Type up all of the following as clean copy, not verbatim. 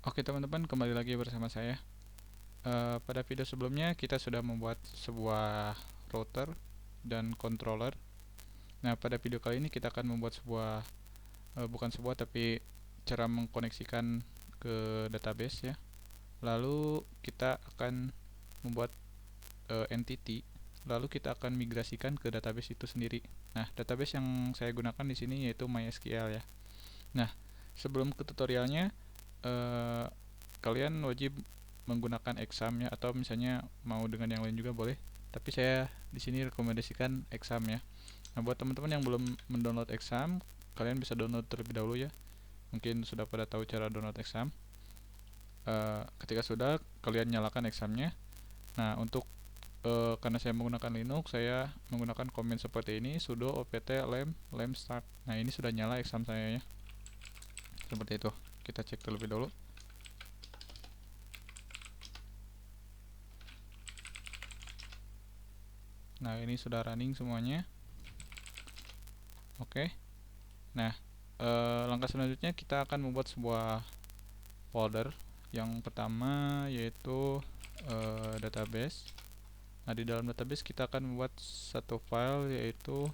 Oke teman-teman, kembali lagi bersama saya. Pada video sebelumnya kita sudah membuat sebuah router dan controller. Nah, pada video kali ini kita akan membuat sebuah, bukan sebuah tapi cara mengkoneksikan ke database ya. Lalu kita akan membuat entity, lalu kita akan migrasikan ke database itu sendiri. Nah, database yang saya gunakan di sini yaitu MySQL ya. Nah, sebelum ke tutorialnya, eh, kalian wajib menggunakan exam ya, atau misalnya mau dengan yang lain juga boleh. Tapi saya di sini rekomendasikan exam ya. Nah, buat teman-teman yang belum mendownload exam, kalian bisa download terlebih dahulu ya. Mungkin sudah pada tahu cara download exam. Ketika sudah, kalian nyalakan examnya. Nah, untuk karena saya menggunakan Linux, saya menggunakan command seperti ini, sudo opt lam start. Nah, ini sudah nyala exam saya ya. Seperti itu. Kita cek terlebih dahulu. Nah, ini sudah running semuanya. Oke. Nah, langkah selanjutnya kita akan membuat sebuah folder. Yang pertama yaitu database. Nah, di dalam database kita akan membuat satu file yaitu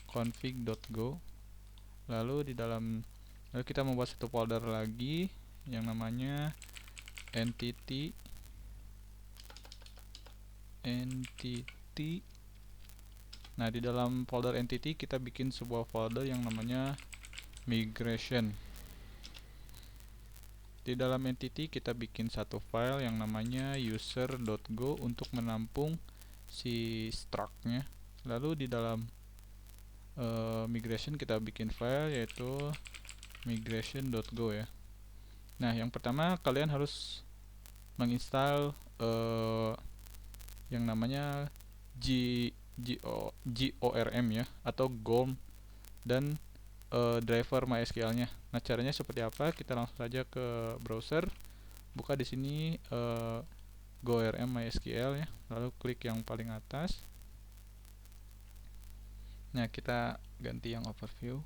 config.go. Lalu kita membuat satu folder lagi yang namanya entity. Nah, di dalam folder entity kita bikin sebuah folder yang namanya migration. Di dalam entity kita bikin satu file yang namanya user.go untuk menampung si struct-nya. Lalu di dalam migration kita bikin file yaitu migration.go ya. Nah, yang pertama kalian harus menginstal yang namanya GORM ya, atau GORM, dan driver MySQL-nya. Nah, caranya seperti apa? Kita langsung saja ke browser, buka di sini GORM MySQL ya, lalu klik yang paling atas. Nah, kita ganti yang overview.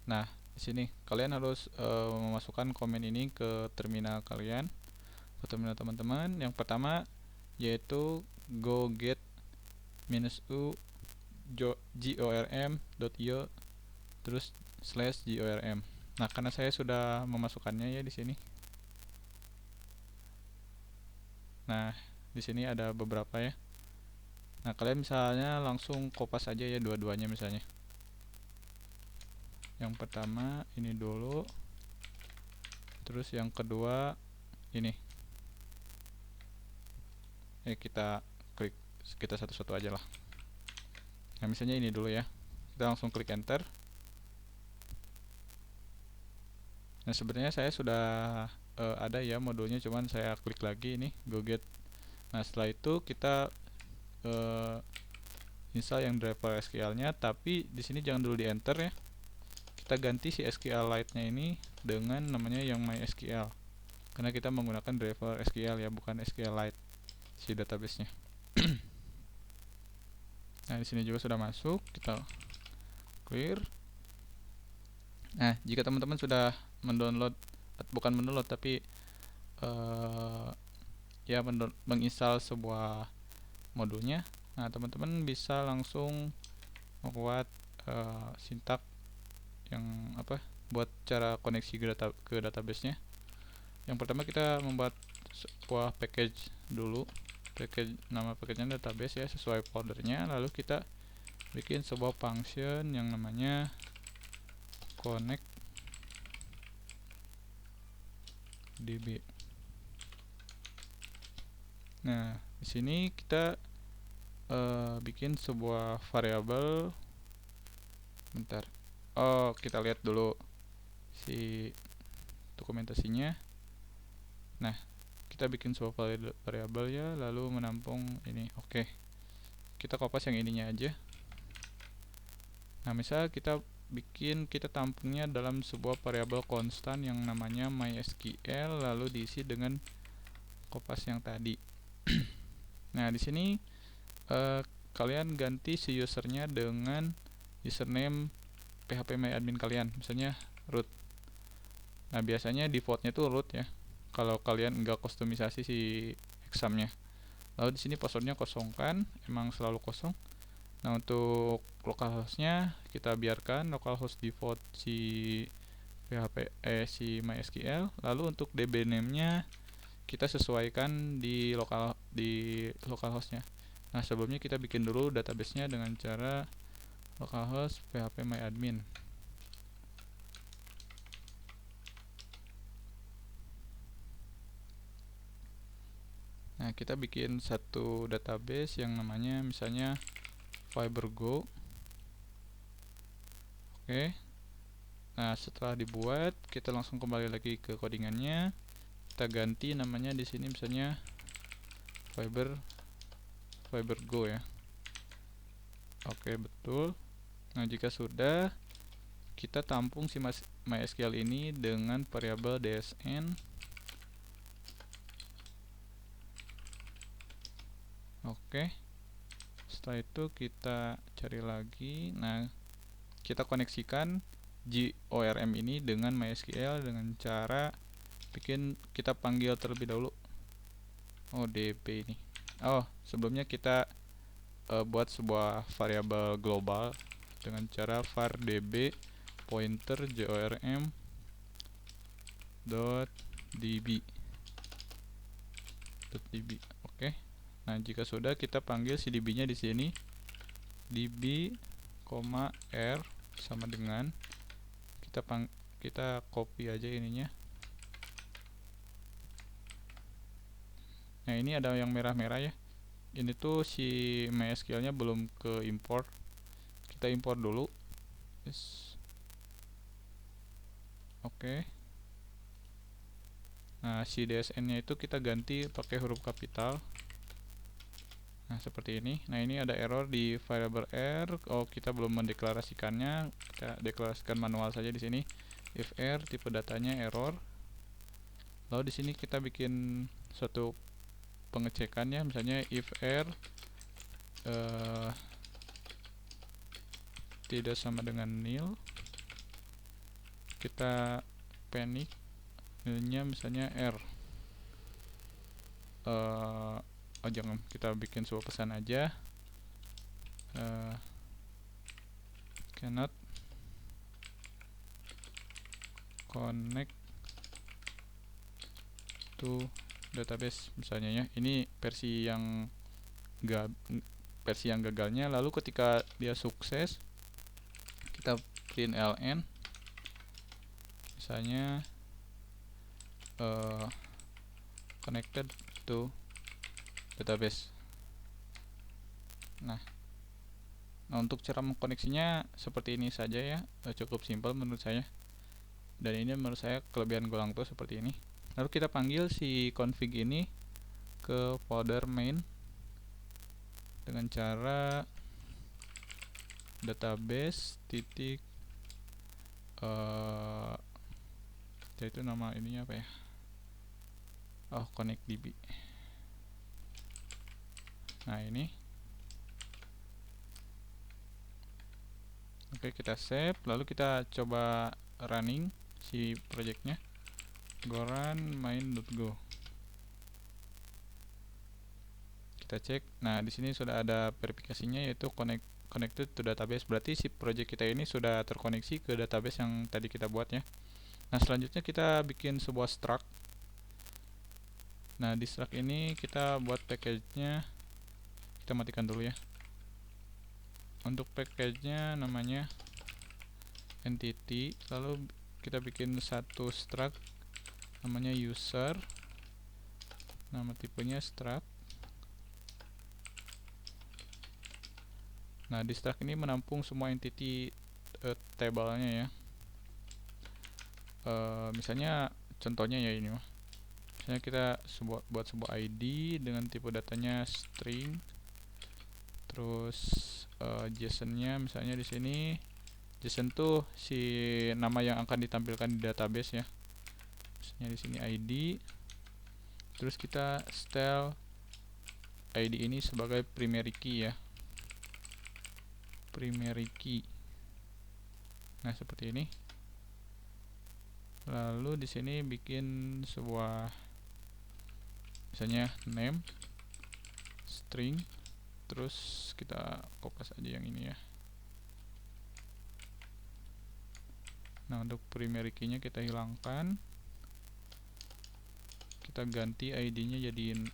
Nah, di sini kalian harus memasukkan komen ini ke terminal kalian, ke terminal teman-teman. Yang pertama yaitu go get -u gorm.io terus /gorm. Nah, karena saya sudah memasukkannya ya di sini. Nah, di sini ada beberapa ya. Nah, kalian misalnya langsung kopas aja ya dua-duanya misalnya. Yang pertama ini dulu. Terus yang kedua ini. Kita klik, kita satu-satu aja lah. Nah, misalnya ini dulu ya. Kita langsung klik enter. Nah, sebenarnya saya sudah ada ya modulnya, cuman saya klik lagi ini go get. Nah, setelah itu kita install yang driver SQL-nya, tapi di sini jangan dulu di enter ya. Kita ganti si SQLite-nya ini dengan namanya yang MySQL. Karena kita menggunakan driver SQL ya, bukan SQLite si database-nya. Nah, di sini juga sudah masuk, kita clear. Nah, jika teman-teman sudah bukan mendownload tapi ya menginstal sebuah modulnya, nah teman-teman bisa langsung membuat sintak yang buat cara koneksi ke database-nya. Yang pertama kita membuat sebuah package dulu. Nama package-nya database ya, sesuai foldernya. Lalu kita bikin sebuah function yang namanya connect db. Nah, di sini kita bikin sebuah variabel. Bentar. Kita lihat dulu si dokumentasinya. Nah, kita bikin sebuah variabel ya, lalu menampung ini. Oke. Kita kopas yang ininya aja. Nah, misal kita tampungnya dalam sebuah variabel konstan yang namanya MySQL, lalu diisi dengan kopas yang tadi. Nah, di sini kalian ganti si usernya dengan username PHP MyAdmin kalian, misalnya root. Nah, biasanya defaultnya tuh root ya, kalau kalian nggak kustomisasi si examnya. Lalu di sini passwordnya kosongkan, emang selalu kosong. Nah, untuk localhostnya kita biarkan localhost default si si MySQL. Lalu untuk DB name-nya kita sesuaikan di localhostnya. Nah, sebelumnya kita bikin dulu database-nya dengan cara localhost phpMyAdmin. Nah, kita bikin satu database yang namanya misalnya FiberGo. Oke. Nah, setelah dibuat, kita langsung kembali lagi ke codingannya. Kita ganti namanya di sini misalnya FiberGo ya. Oke, betul. Nah, jika sudah, kita tampung si MySQL ini dengan variabel dsn. Oke. Setelah itu kita cari lagi. Nah, kita koneksikan GORM ini dengan MySQL dengan cara kita panggil terlebih dahulu DB ini. Sebelumnya kita buat sebuah variabel global dengan cara var db pointer gorm .db. Oke. Nah, jika sudah, kita panggil si db-nya di sini db, r sama dengan kita copy aja ininya. Nah, ini ada yang merah-merah ya. Ini tuh si MySQL-nya belum ke import. Kita import dulu. Yes. Oke. Nah, si DSN-nya itu kita ganti pakai huruf kapital. Nah, seperti ini. Nah, ini ada error di variable r. Kita belum mendeklarasikannya. Kita deklarasikan manual saja di sini. If r tipe datanya error. Lalu di sini kita bikin suatu pengecekannya, misalnya if r tidak sama dengan nil. Kita panic, nilnya misalnya r. Jangan, kita bikin sebuah pesan aja. Cannot connect to database misalnya ya. Ini versi yang gagalnya. Lalu ketika dia sukses, kita print ln misalnya connected to database. Nah, untuk cara mengkoneksinya seperti ini saja ya, cukup simpel menurut saya. Dan ini menurut saya kelebihan Golang tuh seperti ini. Lalu kita panggil si config ini ke folder main dengan cara database titik itu nama ininya apa ya? ConnectDB. Nah, ini. Oke, kita save. Lalu kita coba running si projectnya. Go run main.go. Kita cek. Nah, di sini sudah ada verifikasinya, yaitu connected to database. Berarti si project kita ini sudah terkoneksi ke database yang tadi kita buat ya. Nah, selanjutnya kita bikin sebuah struct. Nah, di struct ini kita buat package-nya. Kita matikan dulu ya. Untuk package-nya namanya entity. Lalu kita bikin satu struct namanya user. Nama tipenya struct. Nah, di struct ini menampung semua entity table-nya ya. Misalnya contohnya ya ini mah. Misalnya kita buat sebuah ID dengan tipe datanya string. Terus JSON-nya misalnya di sini. JSON tuh si nama yang akan ditampilkan di database ya. Misalnya di sini ID. Terus kita style ID ini sebagai primary key ya. Primary key. Nah, seperti ini. Lalu di sini bikin sebuah misalnya name string, terus kita kopas aja yang ini ya. Nah, untuk primary key-nya kita hilangkan, kita ganti ID-nya jadiin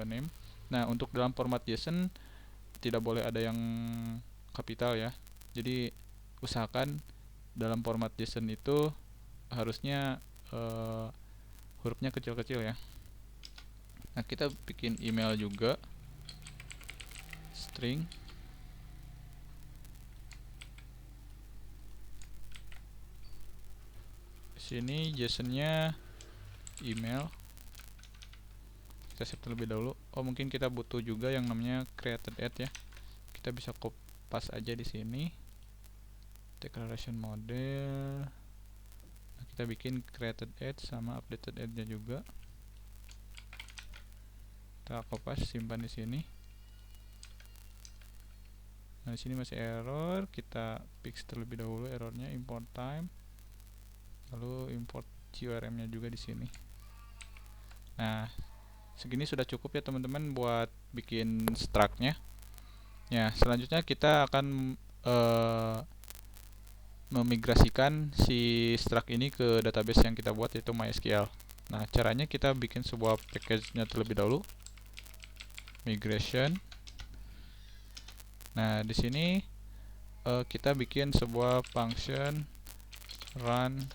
name. Nah, untuk dalam format JSON tidak boleh ada yang kapital ya. Jadi usahakan dalam format JSON itu harusnya hurufnya kecil-kecil ya. Nah, kita bikin email juga, string. Sini JSON-nya email. Kita save terlebih dahulu. Oh, mungkin kita butuh juga yang namanya created at ya. Kita bisa kopas aja di sini. Declaration model. Nah, kita bikin created at sama updated at-nya juga. Kita kopas, simpan di sini. Nah, di sini masih error. Kita fix terlebih dahulu errornya, import time. Lalu import GORM-nya juga di sini. Nah, segini sudah cukup ya teman-teman buat bikin struct-nya. Ya, selanjutnya kita akan memigrasikan si struct ini ke database yang kita buat, yaitu MySQL. Nah, caranya kita bikin sebuah package-nya terlebih dahulu. Migration. Nah, di sini kita bikin sebuah function run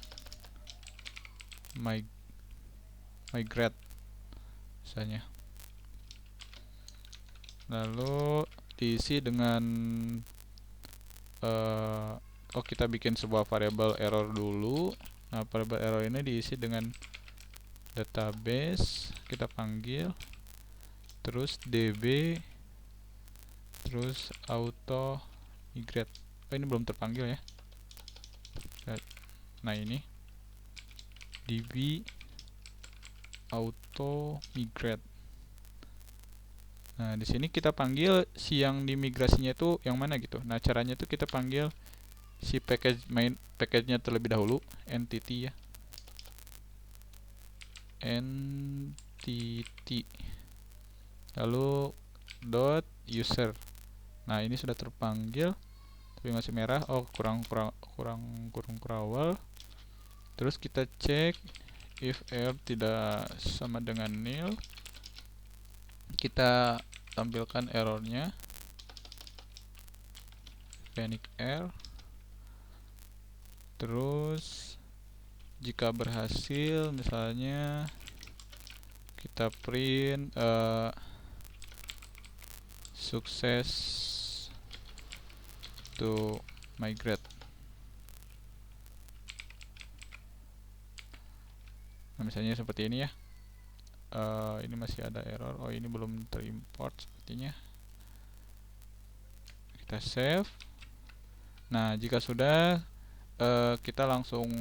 migrate misalnya. Lalu diisi dengan kita bikin sebuah variabel error dulu. Nah, variabel error ini diisi dengan database, kita panggil, terus db, terus auto migrate. Oh, ini belum terpanggil ya. Nah, ini db auto migrate. Nah, di sini kita panggil si yang dimigrasinya itu yang mana gitu. Nah, caranya itu kita panggil si package-nya terlebih dahulu, entity ya. Entity. Lalu dot user. Nah, ini sudah terpanggil tapi masih merah. Oh, kurang crawl. Terus kita cek if error tidak sama dengan nil, kita tampilkan errornya, panic error. Terus jika berhasil, misalnya kita print sukses to migrate. Nah, misalnya seperti ini ya. Ini masih ada error. Oh, ini belum terimport sepertinya. Kita save. Nah, jika sudah, kita langsung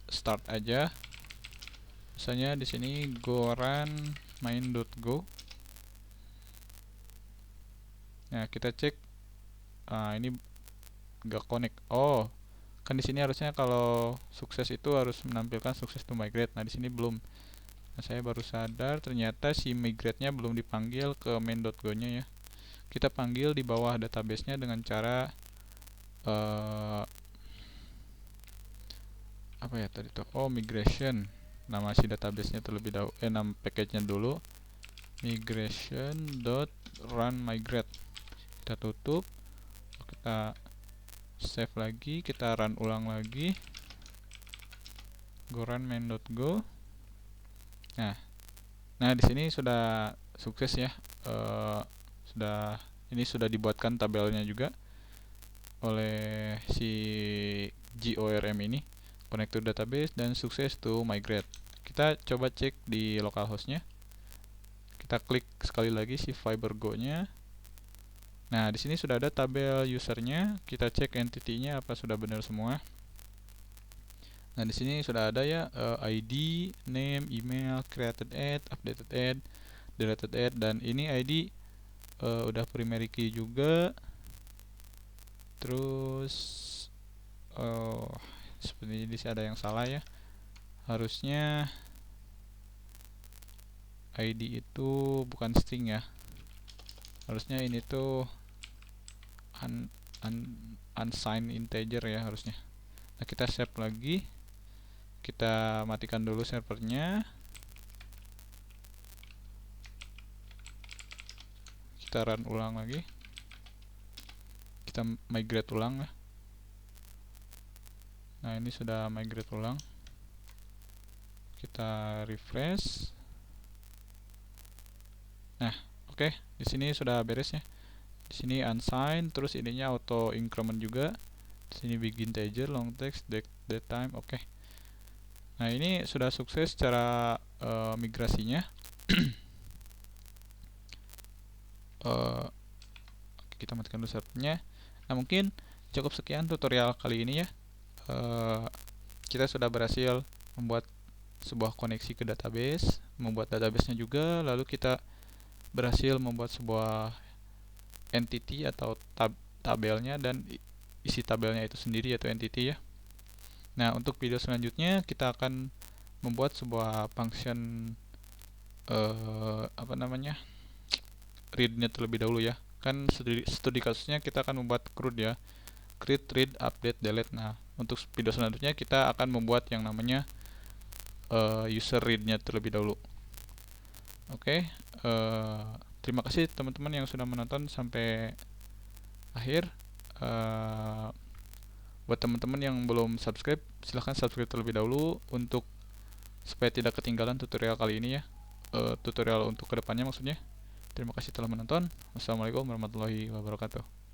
start aja. Misalnya di sini go run main.go. Nah, kita cek. Ini nggak connect. Oh, kan di sini harusnya kalau sukses itu harus menampilkan sukses to migrate. Nah, di sini belum. Nah, saya baru sadar ternyata si migrate-nya belum dipanggil ke main.go-nya ya. Kita panggil di bawah database-nya dengan cara apa ya tadi tuh? Oh, migration. Nama si database-nya terlebih dahulu, nama package-nya dulu. Migration.runMigrate. Kita tutup. Kita save lagi, kita run ulang lagi. Go run main.go. Nah, di sini sudah sukses ya. Ini sudah dibuatkan tabelnya juga oleh si GORM ini, connect to database dan sukses to migrate. Kita coba cek di localhost-nya. Kita klik sekali lagi si FiberGo-nya. Nah, di sini sudah ada tabel usernya. Kita cek entity-nya apa sudah benar semua. Nah, di sini sudah ada ya ID, name, email, created ad, updated ad, deleted ad, dan ini ID udah primary key juga. Terus seperti di sini ada yang salah ya. Harusnya ID itu bukan string ya. Harusnya ini tuh unsigned integer ya harusnya. Nah, kita save lagi. Kita matikan dulu servernya. Kita run ulang lagi. Kita migrate ulang ya. Nah, ini sudah migrate ulang. Kita refresh. Nah, oke, di sini sudah beres ya. Di sini unsigned, terus ininya auto increment juga. Di sini big integer, long text, date time, oke. Nah, ini sudah sukses cara migrasinya. Kita matikan dulu servernya. Nah, mungkin cukup sekian tutorial kali ini ya. Kita sudah berhasil membuat sebuah koneksi ke database, membuat database-nya juga, lalu kita berhasil membuat sebuah entity atau tabelnya dan isi tabelnya itu sendiri yaitu entity ya. Nah, untuk video selanjutnya kita akan membuat sebuah function read-nya terlebih dahulu ya. Kan studi kasusnya kita akan membuat CRUD ya. Create, read, update, delete. Nah, untuk video selanjutnya kita akan membuat yang namanya user read-nya terlebih dahulu. Oke, terima kasih teman-teman yang sudah menonton sampai akhir. Buat teman-teman yang belum subscribe, silahkan subscribe terlebih dahulu untuk supaya tidak ketinggalan tutorial kali ini ya. Tutorial untuk kedepannya maksudnya. Terima kasih telah menonton. Wassalamualaikum warahmatullahi wabarakatuh.